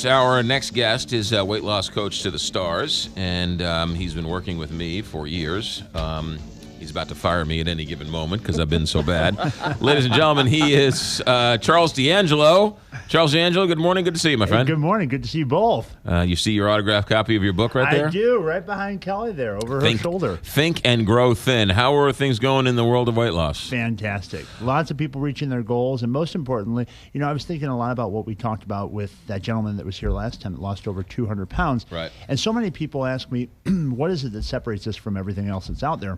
Our next guest is a weight loss coach to the stars, and he's been working with me for years. He's about to fire me at any given moment because I've been so bad. Ladies and gentlemen, he is Charles D'Angelo. Charles D'Angelo, good morning. Good to see you, my friend. Good morning. Good to see you both. You see your autographed copy of your book right there? I do, right behind Kelly there, over her shoulder. Think and Grow Thin. How are things going in the world of weight loss? Fantastic. Lots of people reaching their goals, and most importantly, I was thinking a lot about what we talked about with that gentleman that was here last time that lost over 200 pounds. Right. And so many people ask me, what is it that separates us from everything else that's out there?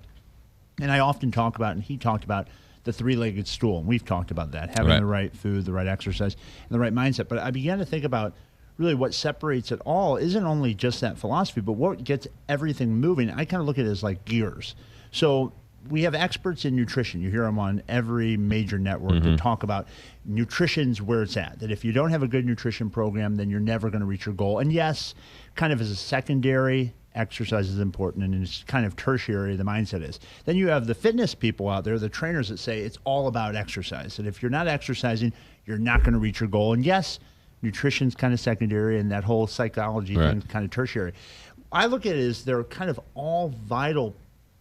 And I often talk about, and he talked about, the three-legged stool. And we've talked about that, having the right food, the right exercise, and the right mindset. But I began to think about really what separates it all isn't only just that philosophy, but what gets everything moving. I kind of look at it as like gears. So we have experts in nutrition. You hear them on every major network that talk about nutrition's where it's at. That if you don't have a good nutrition program, then you're never going to reach your goal. And yes, kind of as a secondary, exercise is important, and it's kind of tertiary, the mindset is. Then you have the fitness people out there, the trainers that say it's all about exercise. And if you're not exercising, you're not going to reach your goal. And yes, nutrition's kind of secondary, and that whole psychology thing's kind of tertiary. I look at it as they're kind of all vital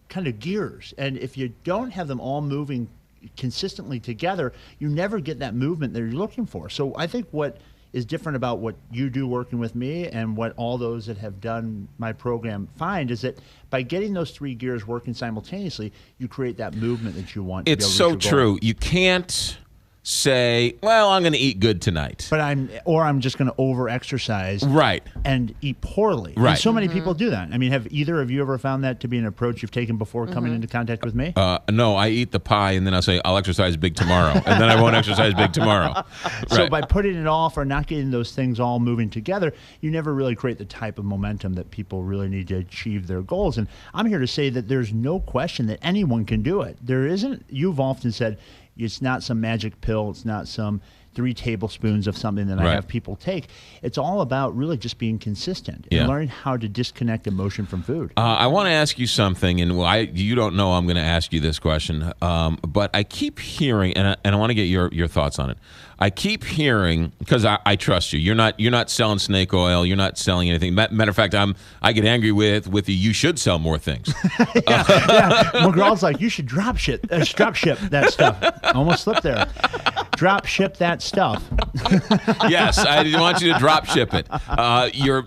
kind of gears. And if you don't have them all moving consistently together, you never get that movement that you're looking for. So I think what is different about what you do working with me and what all those that have done my program find is that by getting those three gears working simultaneously, you create that movement that you want. It's so true. You can't say, well, I'm going to eat good tonight. But I'm just going to over-exercise and eat poorly. Right. And so many people do that. I mean, have either of you ever found that to be an approach you've taken before coming into contact with me? No, I eat the pie, and then I'll say, I'll exercise big tomorrow, and then I won't exercise big tomorrow. So by putting it off or not getting those things all moving together, you never really create the type of momentum that people really need to achieve their goals. And I'm here to say that there's no question that anyone can do it. There isn't. You've often said, it's not some magic pill. It's not some 3 tablespoons of something that I have people take. It's all about really just being consistent and learning how to disconnect emotion from food. I want to ask you something, and you don't know I'm going to ask you this question, but I keep hearing, and I want to get your thoughts on it. I keep hearing, because I trust you. You're not selling snake oil. You're not selling anything. Matter of fact, I get angry with you. You should sell more things. McGraw's like, you should drop ship that stuff. Almost slipped there. Drop ship that stuff. Yes, I want you to drop ship it. Your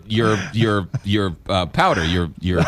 powder, your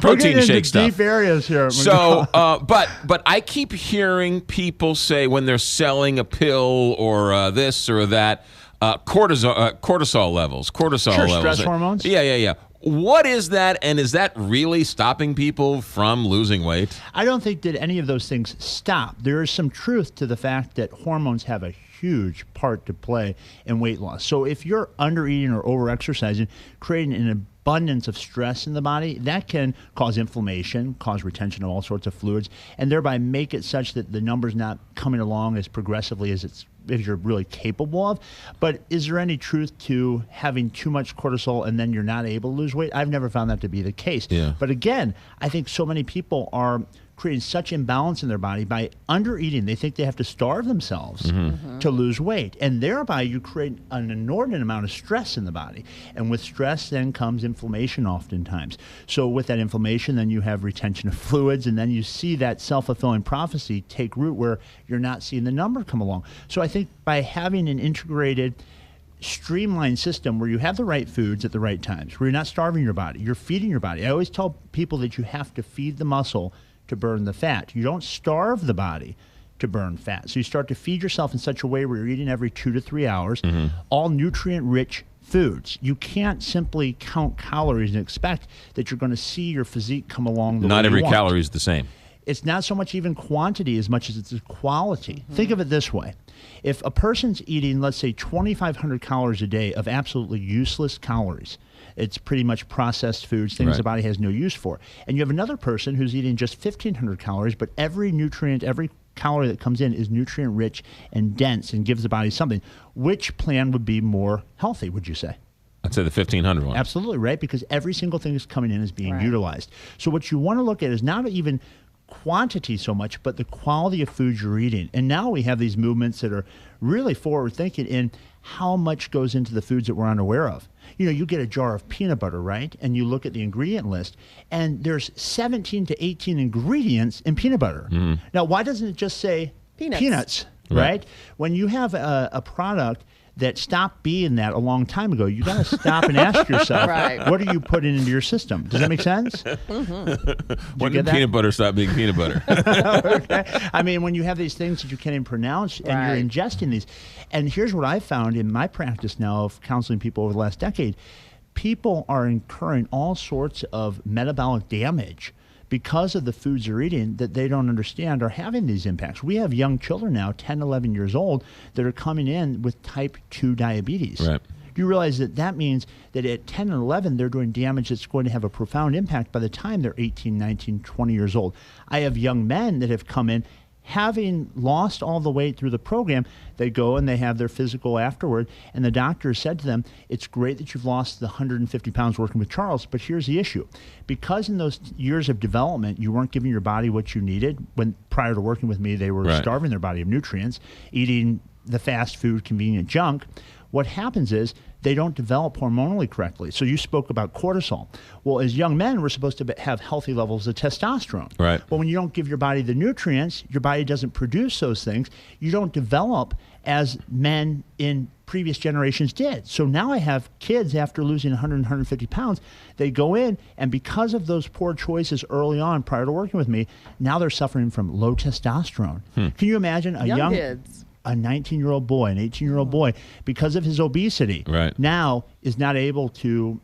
protein shake stuff. Deep areas here. So, but I keep hearing people say when they're selling a pill or this or that, cortisol levels. Stress hormones. Yeah. What is that, and is that really stopping people from losing weight? I don't think that any of those things stop. There is some truth to the fact that hormones have a huge part to play in weight loss. So if you're under-eating or over-exercising, creating an abundance of stress in the body, that can cause inflammation, cause retention of all sorts of fluids, and thereby make it such that the number's not coming along as progressively as you're really capable of. But is there any truth to having too much cortisol and then you're not able to lose weight? I've never found that to be the case. Yeah. But again, I think so many people are creating such imbalance in their body by under-eating. They think they have to starve themselves to lose weight. And thereby you create an inordinate amount of stress in the body. And with stress then comes inflammation oftentimes. So with that inflammation, then you have retention of fluids, and then you see that self-fulfilling prophecy take root where you're not seeing the number come along. So I think by having an integrated, streamlined system where you have the right foods at the right times, where you're not starving your body, you're feeding your body. I always tell people that you have to feed the muscle to burn the fat. You don't starve the body to burn fat. So you start to feed yourself in such a way where you're eating every 2 to 3 hours, all nutrient-rich foods. You can't simply count calories and expect that you're going to see your physique come along the way you want. Not every calorie is the same. It's not so much even quantity as much as it's quality. Think of it this way. If a person's eating, let's say, 2,500 calories a day of absolutely useless calories, it's pretty much processed foods, things the body has no use for. And you have another person who's eating just 1,500 calories, but every nutrient, every calorie that comes in is nutrient-rich and dense and gives the body something. Which plan would be more healthy, would you say? I'd say the 1,500 one. Absolutely, right? Because every single thing that's coming in is being utilized. So what you want to look at is not even quantity so much, but the quality of food you're eating. And now we have these movements that are really forward-thinking in how much goes into the foods that we're unaware of. You get a jar of peanut butter, right? And you look at the ingredient list, and there's 17 to 18 ingredients in peanut butter. Now, why doesn't it just say peanuts, right? When you have a product that stopped being that a long time ago, you got to stop and ask yourself, what are you putting into your system? Does that make sense? When did peanut butter stop being peanut butter? Okay. I mean, when you have these things that you can't even pronounce and you're ingesting these. And here's what I've found in my practice now of counseling people over the last decade. People are incurring all sorts of metabolic damage because of the foods they're eating that they don't understand are having these impacts. We have young children now, 10, 11 years old, that are coming in with type 2 diabetes. Right. Do you realize that means that at 10 and 11, they're doing damage that's going to have a profound impact by the time they're 18, 19, 20 years old? I have young men that have come in having lost all the weight through the program. They go and they have their physical afterward, and the doctor said to them, it's great that you've lost the 150 pounds working with Charles, but here's the issue. Because in those years of development, you weren't giving your body what you needed. When prior to working with me, they were starving their body of nutrients, eating the fast food, convenient junk. What happens is they don't develop hormonally correctly. So you spoke about cortisol. Well, as young men, we're supposed to have healthy levels of testosterone. Right. Well, when you don't give your body the nutrients, your body doesn't produce those things. You don't develop as men in previous generations did. So now I have kids after losing 100, 150 pounds. They go in, and because of those poor choices early on prior to working with me, now they're suffering from low testosterone. Can you imagine a young kids? A 19-year-old boy, an 18-year-old boy, because of his obesity, now is not able to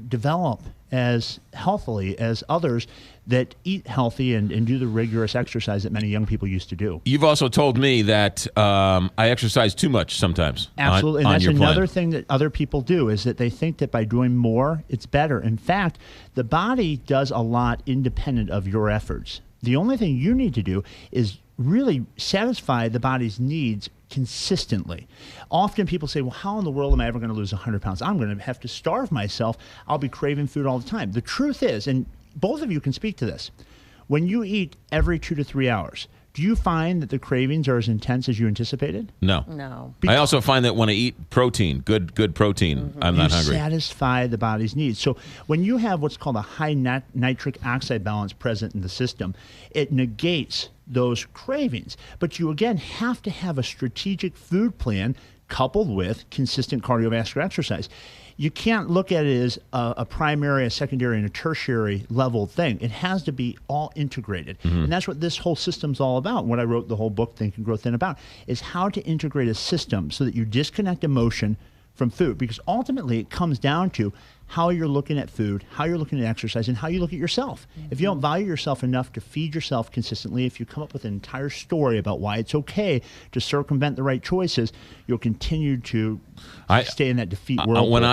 develop as healthily as others that eat healthy and do the rigorous exercise that many young people used to do. You've also told me that I exercise too much sometimes. Absolutely, on and that's your another plan. thing that other people do is that they think that by doing more, it's better. In fact, the body does a lot independent of your efforts. The only thing you need to do is really satisfy the body's needs consistently. Often people say, well, how in the world am I ever going to lose 100 pounds? I'm going to have to starve myself. I'll be craving food all the time. The truth is, and both of you can speak to this, when you eat every 2 to 3 hours, do you find that the cravings are as intense as you anticipated? No. I also find that when I eat protein, good protein, I'm not hungry. You satisfy the body's needs. So when you have what's called a high nitric oxide balance present in the system, it negates those cravings. But you, again, have to have a strategic food plan coupled with consistent cardiovascular exercise. You can't look at it as a primary, a secondary, and a tertiary level thing. It has to be all integrated. And that's what this whole system's all about. What I wrote the whole book, Think and Grow Thin, about is how to integrate a system so that you disconnect emotion from food. Because ultimately, it comes down to how you're looking at food, how you're looking at exercise, and how you look at yourself. If you don't value yourself enough to feed yourself consistently, if you come up with an entire story about why it's okay to circumvent the right choices, you'll continue to stay in that defeat world. When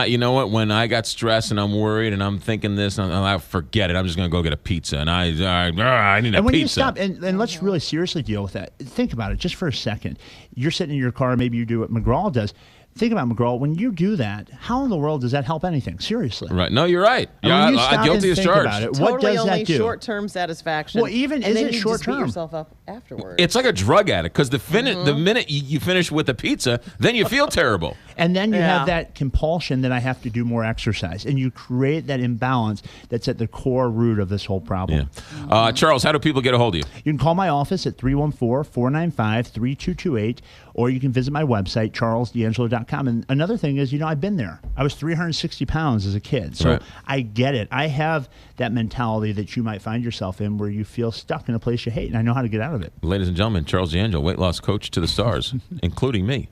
I got stressed and I'm worried and I'm thinking this, and I forget it. I'm just going to go get a pizza, and I need a pizza. And when you stop, and let's really seriously deal with that. Think about it just for a second. You're sitting in your car, maybe you do what McGraw does. Think about McGraw. When you do that, how in the world does that help anything? Seriously. Right. No, you're right. I'm guilty as charged. About it, totally what does only that do? Short-term satisfaction. Well, even and is then it you short just beat term? yourself up afterwards. It's like a drug addict, because the minute you finish with a pizza, then you feel terrible. And then you have that compulsion that I have to do more exercise. And you create that imbalance that's at the core root of this whole problem. Yeah. Charles, how do people get a hold of you? You can call my office at 314-495-3228, or you can visit my website, charlesdangelo.com. And another thing is, I've been there. I was 360 pounds as a kid. So I get it. I have that mentality that you might find yourself in where you feel stuck in a place you hate, and I know how to get out of it. Ladies and gentlemen, Charles D'Angelo, weight loss coach to the stars, including me.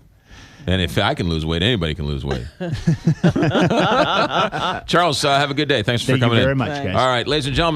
And if I can lose weight, anybody can lose weight. Charles, have a good day. Thanks for coming in. Thank you very much, guys. All right, ladies and gentlemen.